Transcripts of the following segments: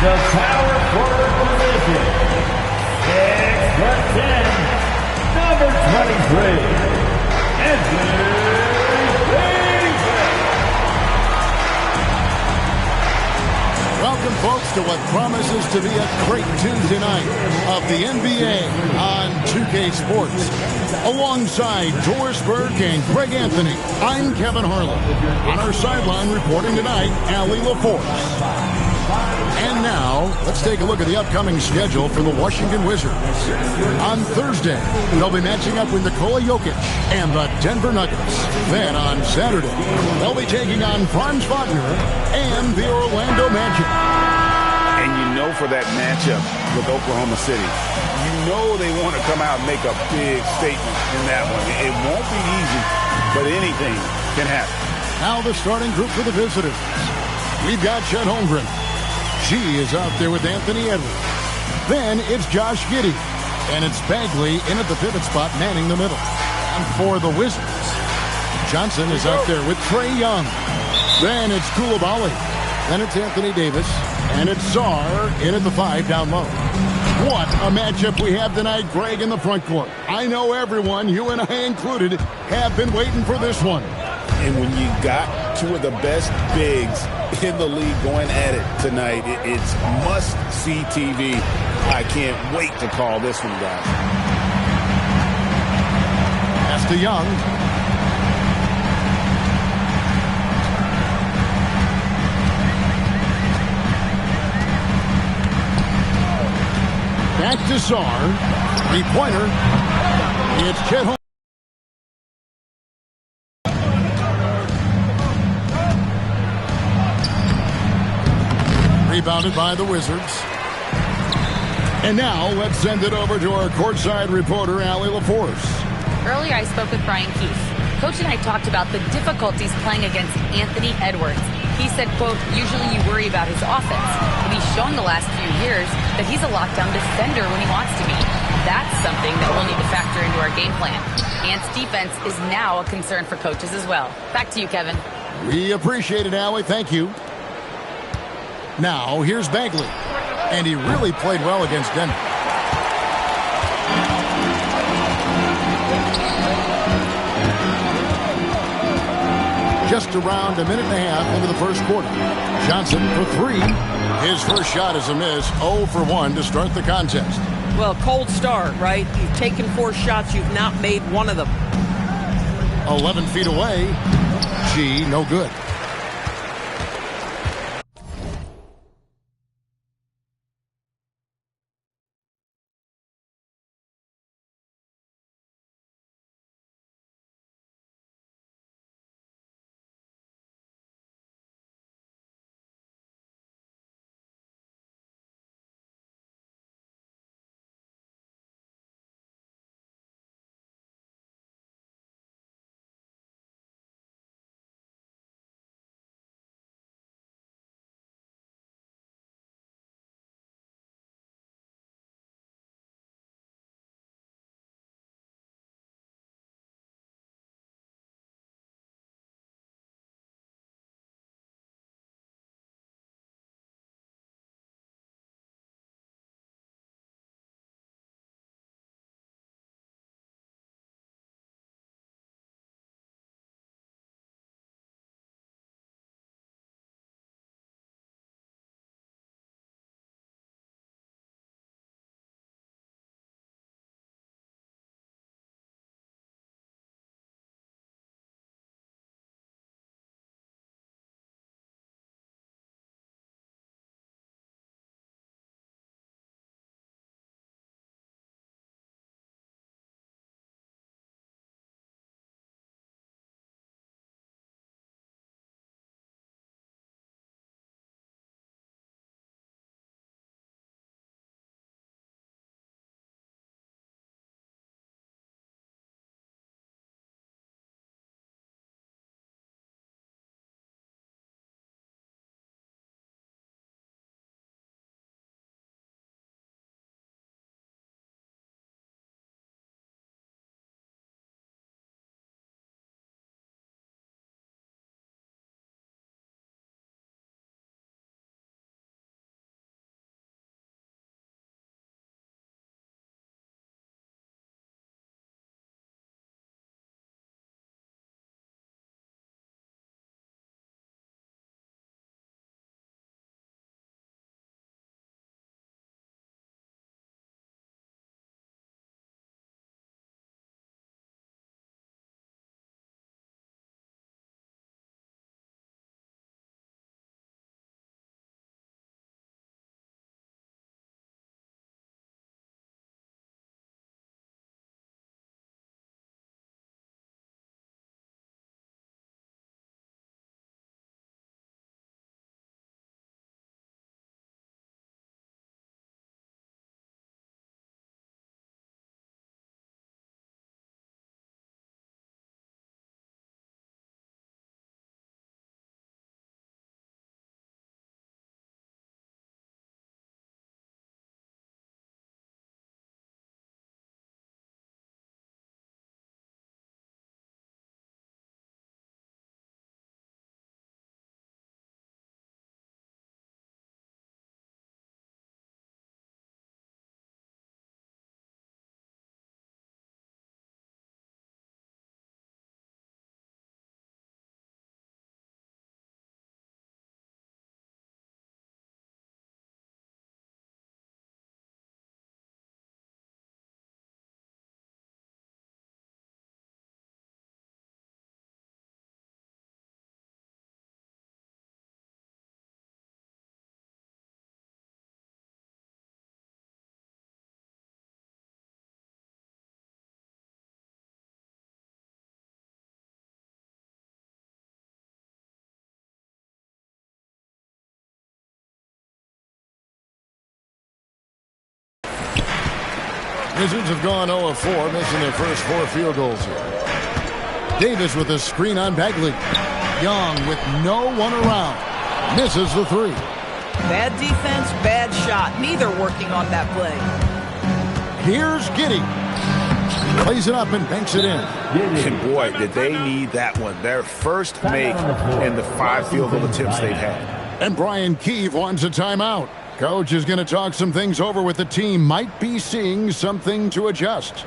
The power forward position, 6'10", number 23, Anthony. Welcome, folks, to what promises to be a great Tuesday night of the NBA on 2K Sports. Alongside Doris Burke and Greg Anthony, I'm Kevin Harlan. On our sideline reporting tonight, Allie LaForce. And now, let's take a look at the upcoming schedule for the Washington Wizards. On Thursday, they'll be matching up with Nikola Jokic and the Denver Nuggets. Then on Saturday, they'll be taking on Franz Wagner and the Orlando Magic. And you know, for that matchup with Oklahoma City, you know they want to come out and make a big statement in that one. It won't be easy, but anything can happen. Now the starting group for the visitors. We've got Chet Holmgren. She is out there with Anthony Edwards. Then it's Josh Giddey. And it's Bagley in at the pivot spot, manning the middle. And for the Wizards, Johnson is out there with Trae Young. Then it's Coulibaly. Then it's Anthony Davis. And it's Sarr in at the 5 down low. What a matchup we have tonight, Greg, in the front court. I know everyone, you and I included, have been waiting for this one. And when you got two of the best bigs in the league going at it tonight, it's must-see TV. I can't wait to call this one, guys. Pass to Young. Back to Sarr. Three-pointer. It's Chet Holmgren. Rebounded by the Wizards. And now let's send it over to our courtside reporter, Allie LaForce. Earlier I spoke with Brian Keefe. Coach and I talked about the difficulties playing against Anthony Edwards. He said, quote, usually you worry about his offense, but he's shown the last few years that he's a lockdown defender when he wants to be. That's something that we'll need to factor into our game plan. Ant's defense is now a concern for coaches as well. Back to you, Kevin. We appreciate it, Allie. Thank you. Now, here's Bagley. And he really played well against Denver. Just around a minute and a half into the first quarter. Johnson for 3. His first shot is a miss. 0 for 1 to start the contest. Well, cold start, right? You've taken 4 shots. You've not made one of them. 11 feet away. G, no good. Wizards have gone 0 of 4, missing their first 4 field goals here. Davis with a screen on Bagley. Young with no one around. Misses the 3. Bad defense, bad shot. Neither working on that play. Here's Giddey. Plays it up and banks it in. And boy, did they need that one. Their first make in the 5 field goal attempts they've had. And Brian Keefe wants a timeout. Coach is going to talk some things over with the team. Might be seeing something to adjust.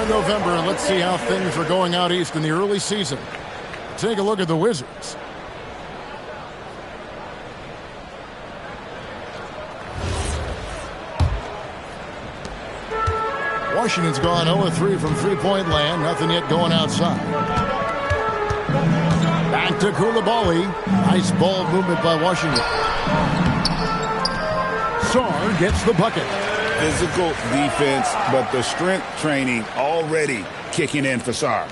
November, and let's see how things are going out east in the early season. Take a look at the Wizards. Washington's gone 0-3 from three-point land. Nothing yet going outside. Back to Koulibaly. Nice ball movement by Washington. Sarr gets the bucket. Physical defense, but the strength training already kicking in for Sarr.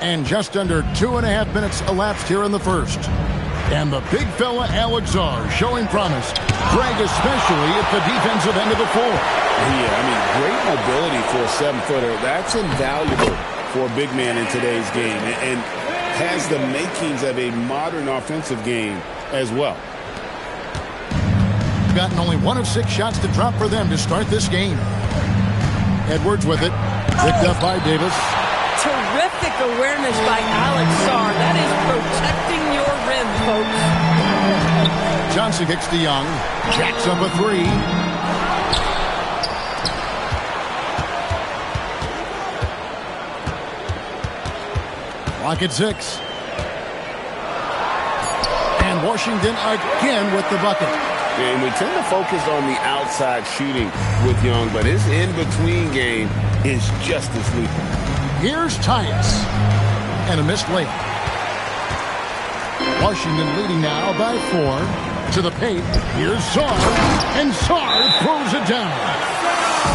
And just under 2.5 minutes elapsed here in the first. And the big fella Alex Sarr showing promise. Greg especially at the defensive end of the floor. Yeah, I mean, great mobility for a 7-footer. That's invaluable for a big man in today's game. And has the makings of a modern offensive game as well. Gotten only 1 of 6 shots to drop for them to start this game. Edwards with it. Picked up by Davis. Terrific awareness by Alex Sarr. That is protecting your rim, folks. Johnson kicks to Young. Jacks up a 3. Clock at 6. And Washington again with the bucket. And we tend to focus on the outside shooting with Young, but his in-between game is just as lethal. Here's Tyus. And a missed layup. Washington leading now by 4. To the paint. Here's Sarr. And Sarr throws it down.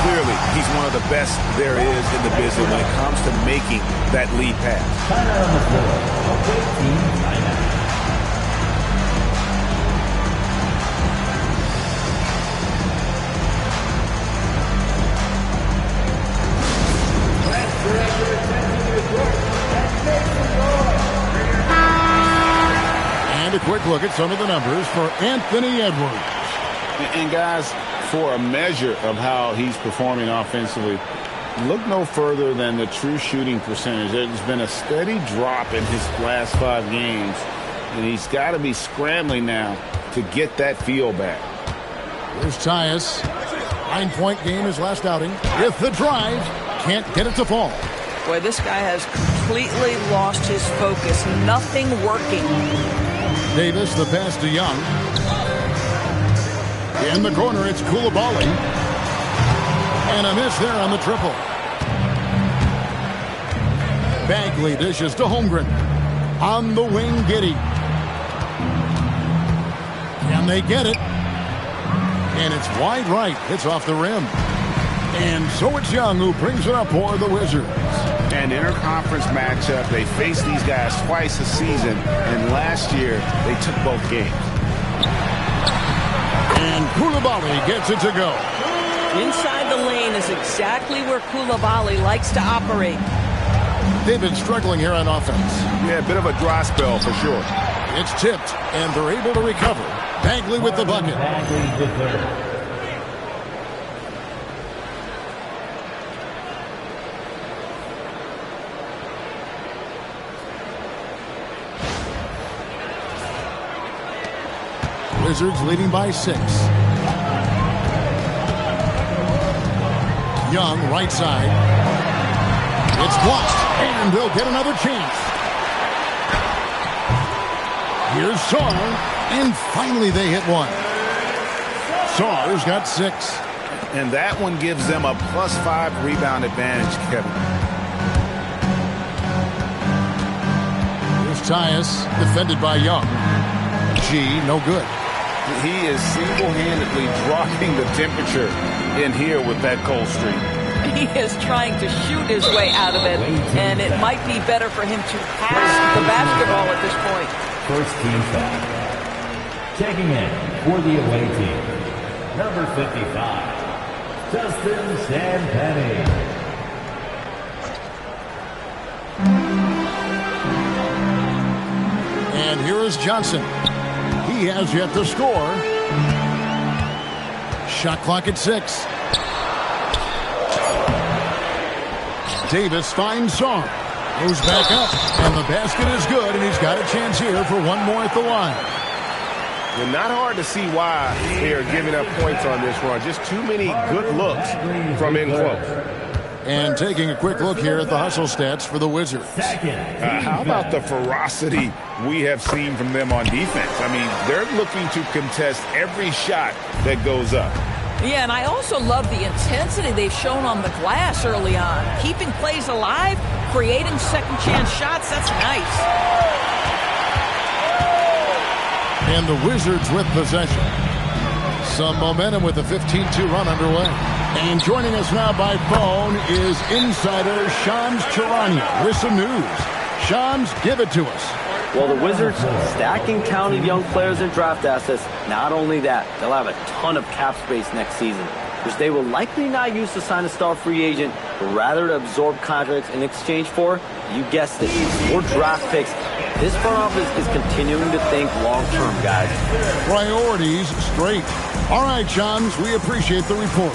Clearly, he's one of the best there is in the business when it comes to making that lead pass. Timeout on the floor. Okay, team, timeout. And a quick look at some of the numbers for Anthony Edwards. And guys, for a measure of how he's performing offensively, look no further than the true shooting percentage. There's been a steady drop in his last 5 games, and he's got to be scrambling now to get that feel back. Here's Tyus. 9-point game his last outing. With the drive, can't get it to fall. Boy, this guy has completely lost his focus. Nothing working. Davis, the pass to Young. In the corner, it's Koulibaly. And a miss there on the triple. Bagley dishes to Holmgren. On the wing, Giddey. And they get it. And it's wide right. It's off the rim. And so it's Young who brings it up for the Wizards. An interconference matchup. They face these guys twice a season, and last year they took both games. And Koulibaly gets it to go. Inside the lane is exactly where Koulibaly likes to operate. They've been struggling here on offense. Yeah, a bit of a dry spell for sure. It's tipped, and they're able to recover. Bagley with the bucket. Bagley the third. Wizards leading by 6. Young, right side. It's blocked, and they'll get another chance. Here's Saar, and finally they hit one. Saar's got 6. And that one gives them a +5 rebound advantage, Kevin. Here's Tyus, defended by Young. G, no good. He is single-handedly dropping the temperature in here with that cold streak. He is trying to shoot his way out of it, and it might be better for him to pass the basketball at this point. First team foul. Checking in for the away team. Number 55, Justin Sanpenny. And here is Johnson. He has yet to score. Shot clock at 6. Davis finds Saar. Goes back up, and the basket is good, and he's got a chance here for one more at the line. Well, not hard to see why they are giving up points on this run. Just too many good looks from in close. And taking a quick look here at the hustle stats for the Wizards. How about the ferocity we have seen from them on defense? I mean, they're looking to contest every shot that goes up. Yeah, and I also love the intensity they've shown on the glass early on. Keeping plays alive, creating second chance shots, that's nice. And the Wizards with possession. Some momentum with a 15-2 run underway. And joining us now by phone is insider Shams Charania with some news. Shams, give it to us. Well, the Wizards stacking talented young players and draft assets. Not only that, they'll have a ton of cap space next season, which they will likely not use to sign a star free agent, but rather to absorb contracts in exchange for, you guessed it, more draft picks. This front office is continuing to think long-term, guys. Priorities straight. All right, Shams, we appreciate the report.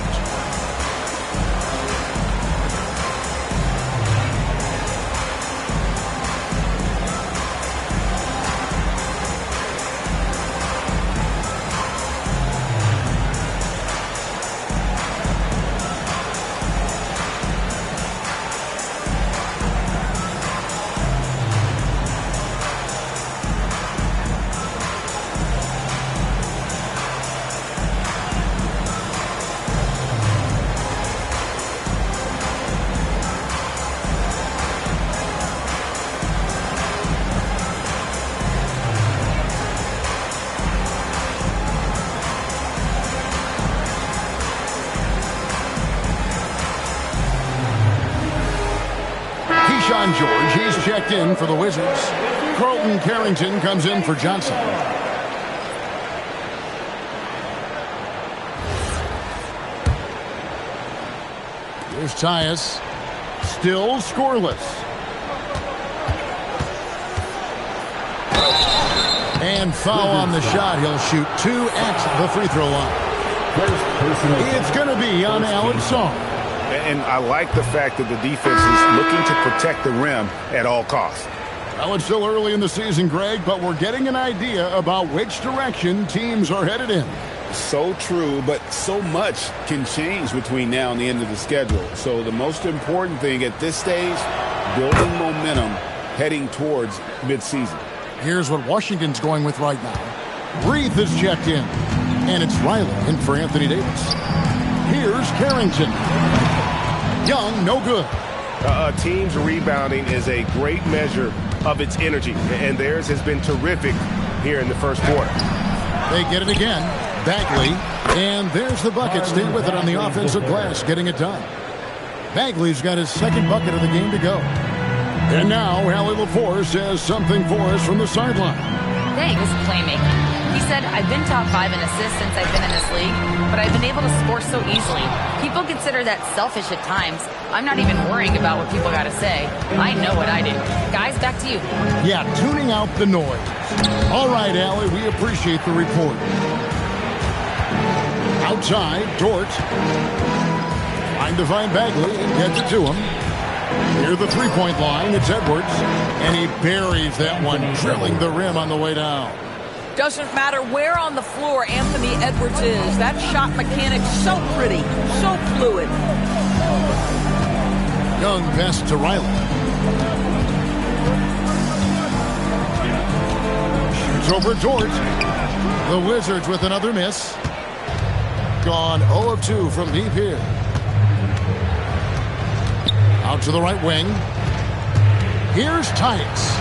George, he's checked in for the Wizards. Carlton Carrington comes in for Johnson. Here's Tyus. Still scoreless. And foul on the shot. He'll shoot 2 at the free throw line. It's going to be on Alex Saar. And I like the fact that the defense is looking to protect the rim at all costs. Well, it's still early in the season, Greg, but we're getting an idea about which direction teams are headed in. So true, but so much can change between now and the end of the schedule. So the most important thing at this stage, building momentum heading towards midseason. Here's what Washington's going with right now. Reith is checked in, and it's Riley in for Anthony Davis. Here's Carrington. Young, no good. A team's rebounding is a great measure of its energy, and theirs has been terrific here in the first quarter. They get it again. Bagley, and there's the bucket. Stay with it on the offensive glass, getting it done. Bagley's got his second bucket of the game to go. And now, Hallie LaForce has something for us from the sideline. Thanks, playmaking. He said, I've been top 5 in assists since I've been in this league, but I've been able to score so easily. People consider that selfish at times. I'm not even worrying about what people got to say. I know what I do. Guys, back to you. Yeah, tuning out the noise. All right, Allie, we appreciate the report. Outside, Dort. Trying to find Bagley and gets it to him. Near the three-point line, it's Edwards. And he buries that one, drilling the rim on the way down. Doesn't matter where on the floor Anthony Edwards is. That shot mechanic's so pretty, so fluid. Young pass to Riley. Shoots over Dort. The Wizards with another miss. Gone 0 of 2 from deep here. Out to the right wing. Here's Tice.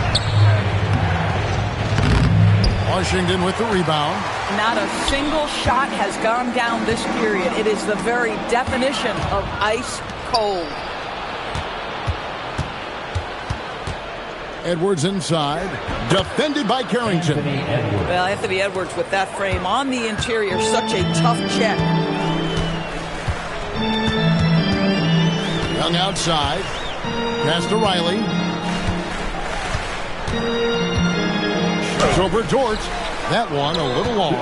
Washington with the rebound. Not a single shot has gone down this period. It is the very definition of ice cold. Edwards inside. Defended by Carrington. Well, Anthony Edwards with that frame on the interior. Such a tough check. Young outside. Pass to Riley. Shoots over Dort. That one a little long.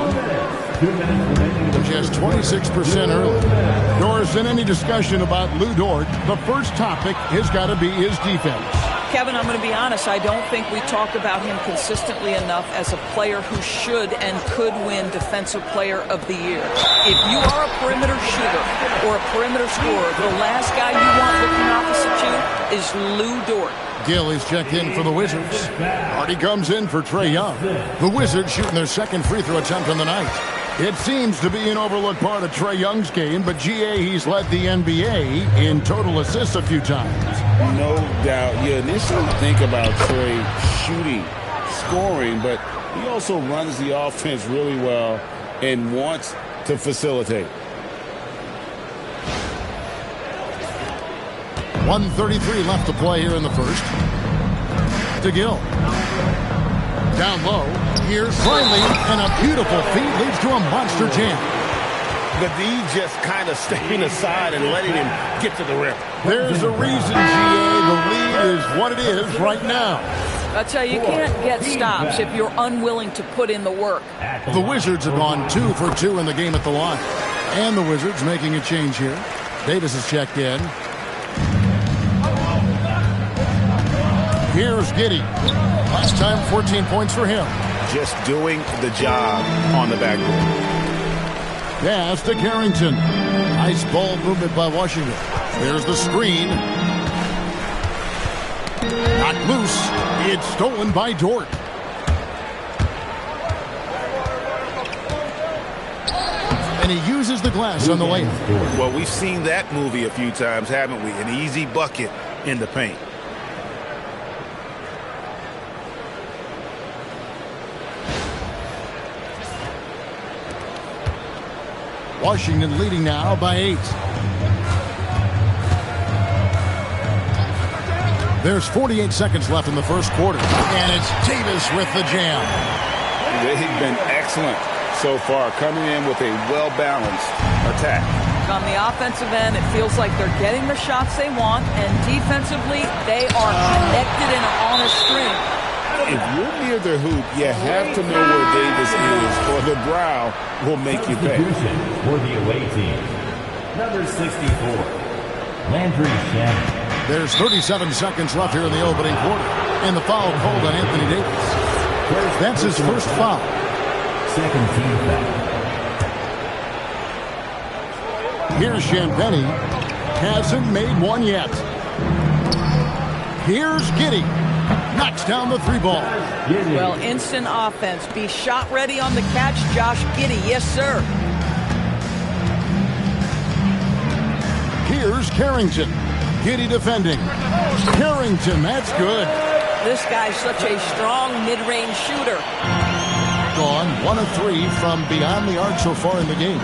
Just 26% early. Doris, in any discussion about Lou Dort, the first topic has got to be his defense. Kevin, I'm going to be honest. I don't think we talk about him consistently enough as a player who should and could win Defensive Player of the Year. If you are a perimeter shooter or a perimeter scorer, the last guy you want looking opposite you is Lou Dort. Gill is checked in for the Wizards. Hardy comes in for Trae Young. The Wizards shooting their second free throw attempt on the night. It seems to be an overlooked part of Trae Young's game, but GA, he's led the NBA in total assists a few times. No doubt. You initially think about Trae shooting, scoring, but he also runs the offense really well and wants to facilitate. 1:33 left to play here in the first. To Gill. Down low. Here's Riley, and a beautiful feed leads to a monster jam. The D just kind of stepping aside and letting him get to the rim. There's a reason, GA. The lead is what it is right now. I tell you, you can't get stops if you're unwilling to put in the work. The Wizards have gone 2 for 2 in the game at the line. And the Wizards making a change here. Davis is checked in. Here's Giddey. Last time, 14 points for him. Just doing the job on the backboard. Pass to Carrington. Nice ball movement by Washington. There's the screen. Knocked loose. It's stolen by Dort. And he uses the glass on the lane. Well, we've seen that movie a few times, haven't we? An easy bucket in the paint. Washington leading now by 8. There's 48 seconds left in the first quarter. And it's Davis with the jam. They've been excellent so far, coming in with a well-balanced attack. On the offensive end, it feels like they're getting the shots they want, and defensively, they are connected and on a string. If you're near the hoop, you have to know where Davis is, or the brow will make you pay. For the away team, number 64, Landry Shamet. There's 37 seconds left here in the opening quarter. And the foul called on Anthony Davis. That's his first foul. Second team foul. Here's Champagnie. Hasn't made one yet. Here's Giddey. Knocks down the 3 ball. Well, instant offense. Be shot ready on the catch, Josh Giddey. Yes, sir. Here's Carrington. Giddey defending. Carrington, that's good. This guy's such a strong mid-range shooter. Gone 1 of 3 from beyond the arc so far in the game.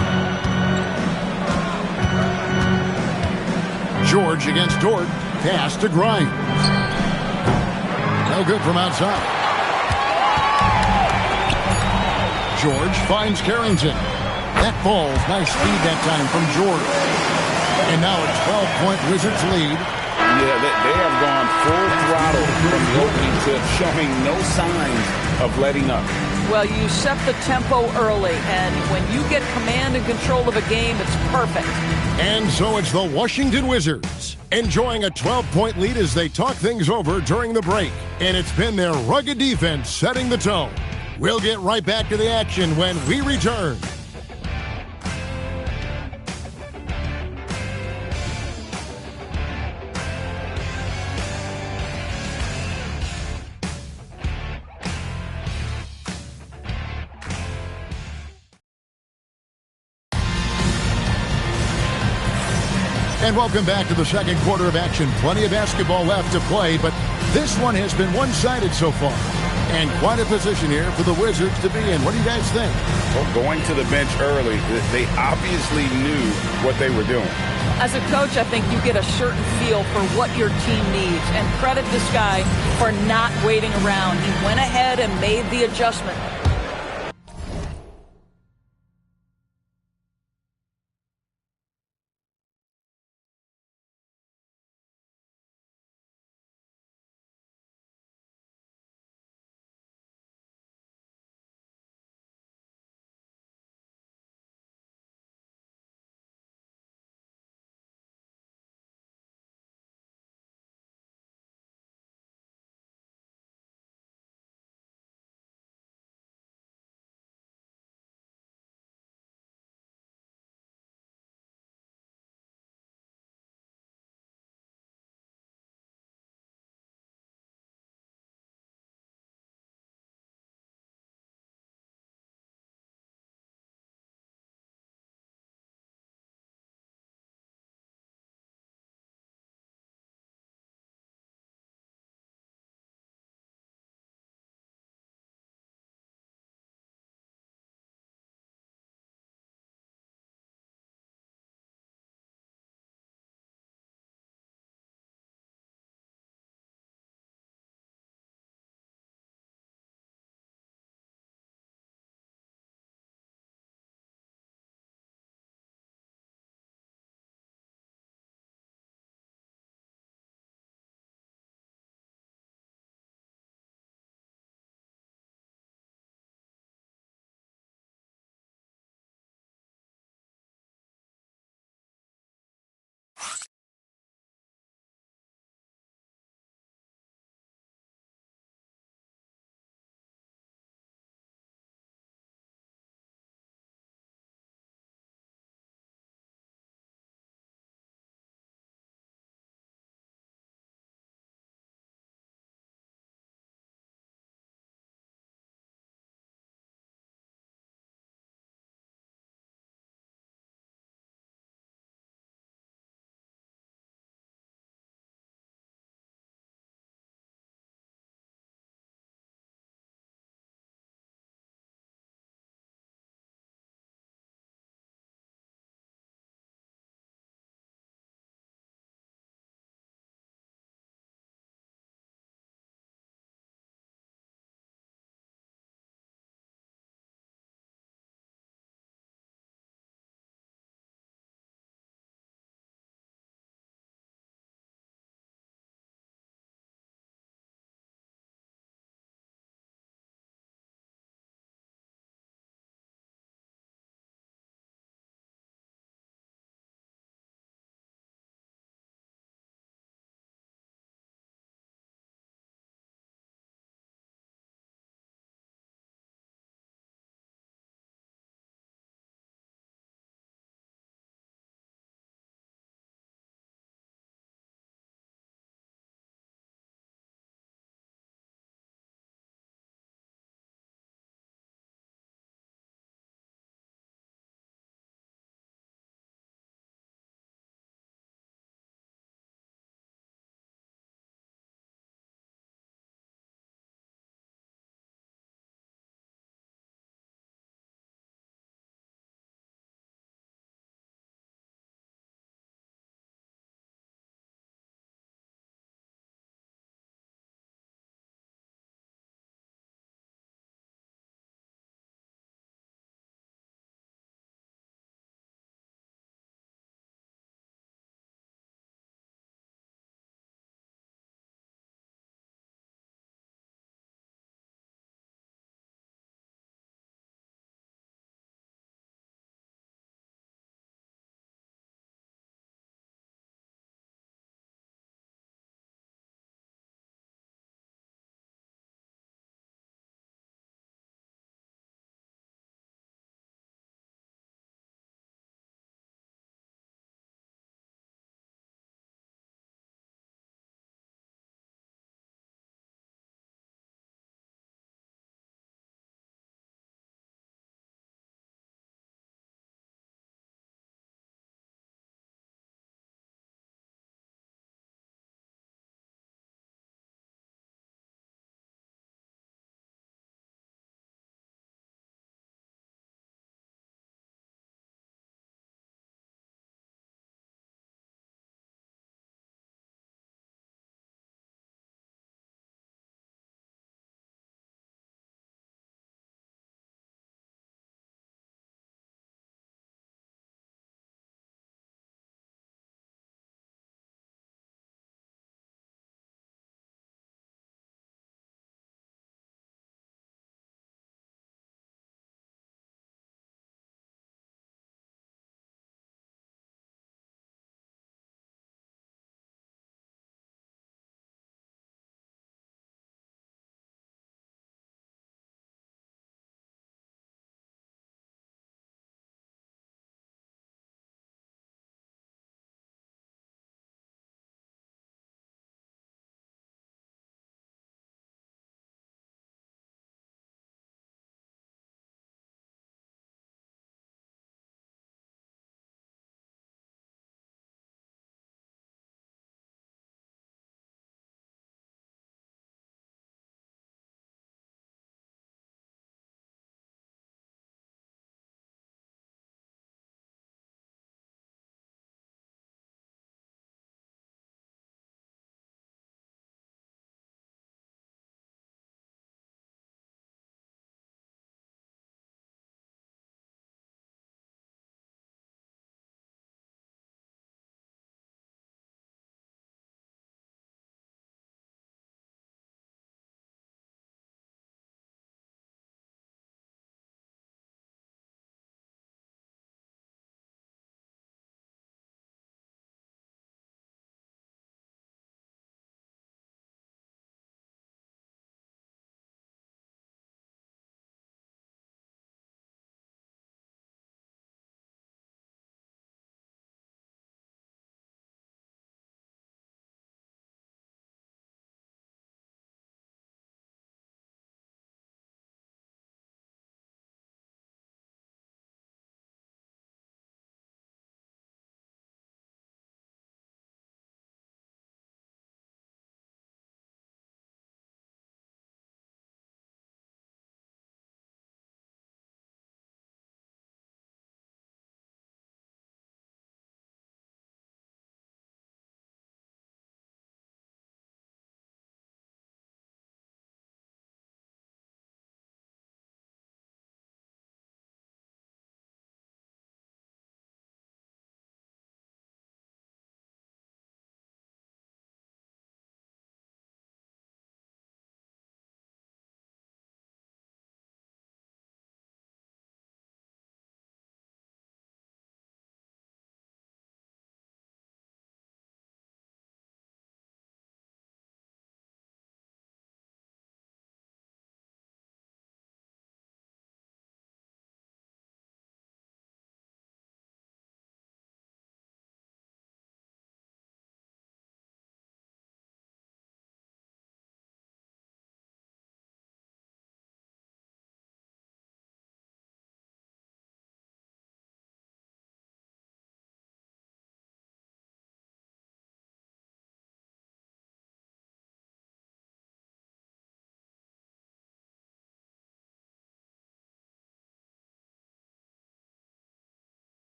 George against Dort. Pass to Grimes. No good from outside. George finds Carrington. That falls. Nice speed that time from George. And now a 12-point Wizards lead. Yeah, they have gone full throttle from the opening tip, showing no signs of letting up. Well, you set the tempo early, and when you get command and control of a game, it's perfect. And so it's the Washington Wizards enjoying a 12-point lead as they talk things over during the break. And it's been their rugged defense setting the tone. We'll get right back to the action when we return. And welcome back to the second quarter of action. Plenty of basketball left to play, but this one has been one-sided so far. And quite a position here for the Wizards to be in. What do you guys think? Well, going to the bench early, they obviously knew what they were doing. As a coach, I think you get a certain feel for what your team needs. And credit this guy for not waiting around. He went ahead and made the adjustment.